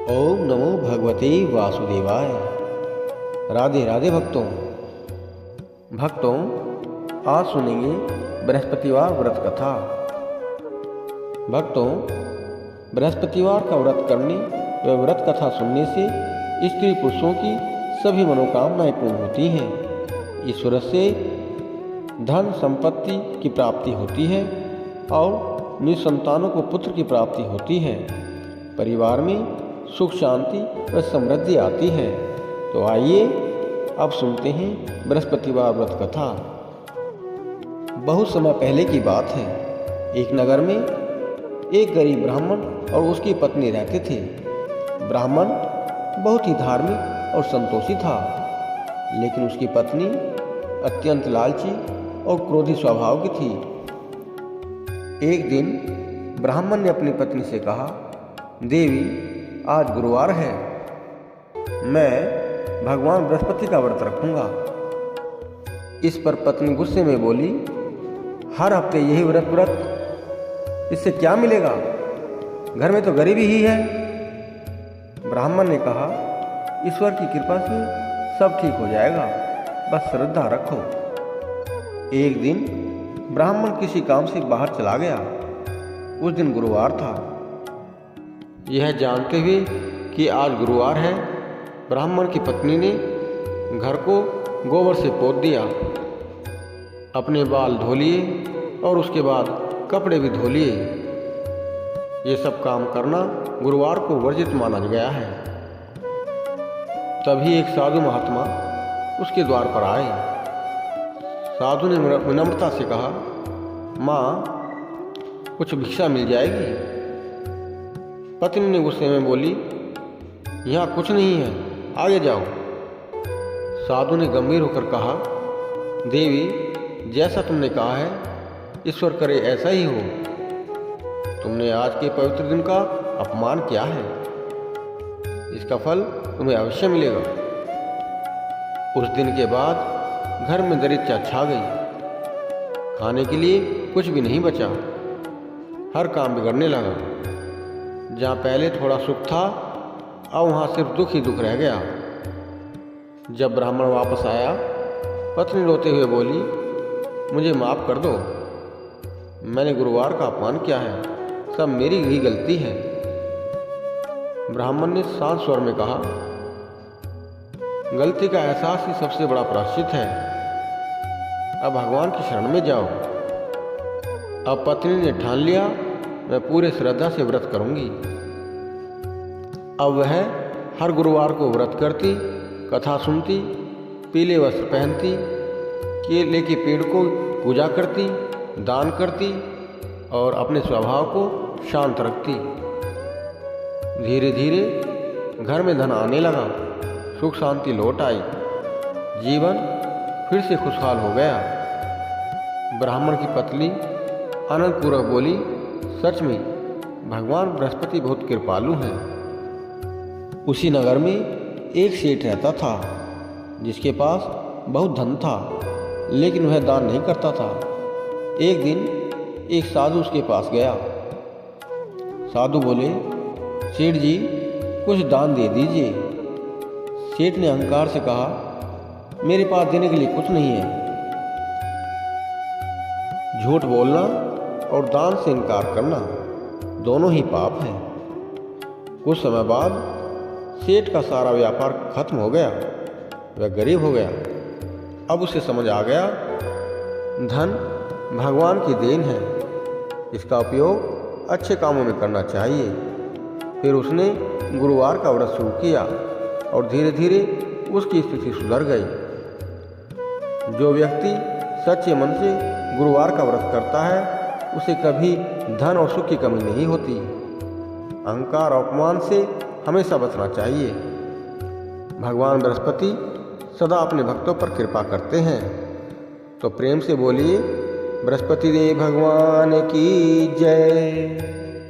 ओम नमो भगवते वासुदेवाय। राधे राधे भक्तों, आज सुनेंगे बृहस्पतिवार व्रत कथा। भक्तों, बृहस्पतिवार का व्रत करने व व्रत कथा सुनने से स्त्री पुरुषों की सभी मनोकामनाएं पूर्ण होती हैं। ईश्वर से धन संपत्ति की प्राप्ति होती है और निसंतानों को पुत्र की प्राप्ति होती है। परिवार में सुख शांति व समृद्धि आती है। तो आइए अब सुनते हैं बृहस्पतिवार व्रत कथा। बहुत समय पहले की बात है। एक नगर में एक गरीब ब्राह्मण और उसकी पत्नी रहते थे। ब्राह्मण बहुत ही धार्मिक और संतोषी था, लेकिन उसकी पत्नी अत्यंत लालची और क्रोधी स्वभाव की थी। एक दिन ब्राह्मण ने अपनी पत्नी से कहा, देवी, आज गुरुवार है, मैं भगवान बृहस्पति का व्रत रखूंगा। इस पर पत्नी गुस्से में बोली, हर हफ्ते यही व्रत, इससे क्या मिलेगा? घर में तो गरीबी ही है। ब्राह्मण ने कहा, ईश्वर की कृपा से सब ठीक हो जाएगा, बस श्रद्धा रखो। एक दिन ब्राह्मण किसी काम से बाहर चला गया। उस दिन गुरुवार था। यह जानते हुए कि आज गुरुवार है, ब्राह्मण की पत्नी ने घर को गोबर से पोत दिया, अपने बाल धो लिए और उसके बाद कपड़े भी धो लिए। ये सब काम करना गुरुवार को वर्जित माना गया है। तभी एक साधु महात्मा उसके द्वार पर आए। साधु ने विनम्रता से कहा, माँ, कुछ भिक्षा मिल जाएगी? पत्नी ने गुस्से में बोली, यहाँ कुछ नहीं है, आगे जाओ। साधु ने गंभीर होकर कहा, देवी, जैसा तुमने कहा है, ईश्वर करे ऐसा ही हो। तुमने आज के पवित्र दिन का अपमान किया है, इसका फल तुम्हें अवश्य मिलेगा। उस दिन के बाद घर में दरिद्रता छा गई। खाने के लिए कुछ भी नहीं बचा। हर काम बिगड़ने लगा। जहाँ पहले थोड़ा सुख था, अब वहाँ सिर्फ दुख ही दुख रह गया। जब ब्राह्मण वापस आया, पत्नी रोते हुए बोली, मुझे माफ़ कर दो, मैंने गुरुवार का अपमान किया है, सब मेरी ही गलती है। ब्राह्मण ने शांत स्वर में कहा, गलती का एहसास ही सबसे बड़ा प्रायश्चित है। अब भगवान की शरण में जाओ। अब पत्नी ने ठान लिया, मैं पूरे श्रद्धा से व्रत करूंगी। अब वह हर गुरुवार को व्रत करती, कथा सुनती, पीले वस्त्र पहनती, केले के पेड़ को पूजा करती, दान करती और अपने स्वभाव को शांत रखती। धीरे धीरे घर में धन आने लगा, सुख शांति लौट आई, जीवन फिर से खुशहाल हो गया। ब्राह्मण की पत्नी आनंदपूर्वक बोली, सच में भगवान बृहस्पति बहुत कृपालु हैं। उसी नगर में एक सेठ रहता था, जिसके पास बहुत धन था, लेकिन वह दान नहीं करता था। एक दिन एक साधु उसके पास गया। साधु बोले, सेठ जी, कुछ दान दे दीजिए। सेठ ने अहंकार से कहा, मेरे पास देने के लिए कुछ नहीं है। झूठ बोलना और दान से इनकार करना दोनों ही पाप हैं। कुछ समय बाद सेठ का सारा व्यापार खत्म हो गया, वह गरीब हो गया। अब उसे समझ आ गया, धन भगवान की देन है, इसका उपयोग अच्छे कामों में करना चाहिए। फिर उसने गुरुवार का व्रत शुरू किया और धीरे धीरे उसकी स्थिति सुधर गई। जो व्यक्ति सच्चे मन से गुरुवार का व्रत करता है, उसे कभी धन और सुख की कमी नहीं होती। अहंकार और अपमान से हमेशा बचना चाहिए। भगवान बृहस्पति सदा अपने भक्तों पर कृपा करते हैं। तो प्रेम से बोलिए, बृहस्पति देव भगवान की जय।